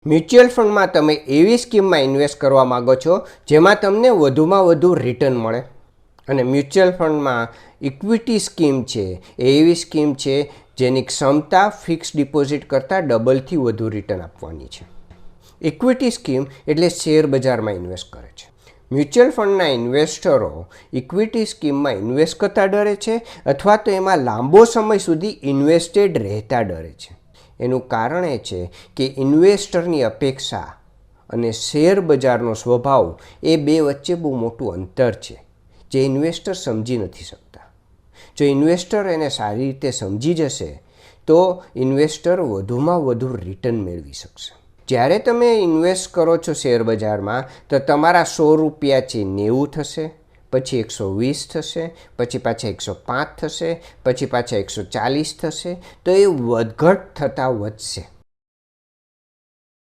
Mutual ફંડમાં તમે એવી સ્કીમમાં ઇન્વેસ્ટ કરવા માગો છો જેમાં તમને વધુમાં વધુ રિટર્ન મળે અને મ્યુચ્યુઅલ ફંડમાં ઇક્વિટી સ્કીમ છે એ એવી સ્કીમ છે જેની ક્ષમતા ફિક્સ ડિપોઝિટ કરતાં ડબલથી વધુ રિટર્ન આપવાની છે. ઇક્વિટી સ્કીમ એટલે શેર બજારમાં ઇન્વેસ્ટ કરે છે. મ્યુચ્યુઅલ ફંડના ઇન્વેસ્ટરો ઇક્વિટી સ્કીમમાં ઇન્વેસ્ટ કરતા ડરે છે અથવા તો એમાં લાંબો સમય સુધી ઇન્વેસ્ટેડ રહેતા ડરે છે. એનું કારણ એ છે કે ઇન્વેસ્ટરની અપેક્ષા અને શેર બજારનો સ્વભાવ એ બે વચ્ચે બહુ મોટું અંતર છે જે ઇન્વેસ્ટર સમજી નથી શકતા. જો ઇન્વેસ્ટર એને સારી રીતે સમજી જશે તો ઇન્વેસ્ટર વધુમાં વધુ રિટર્ન મેળવી શકશે. જ્યારે તમે ઇન્વેસ્ટ કરો છો શેર બજારમાં તો તમારા 100 રૂપિયા છે 90 થશે, પછી 120 થશે, પછી પાછા 105 થશે, પછી પાછા 140 થશે, તો એ વધઘટ થતાં વધશે.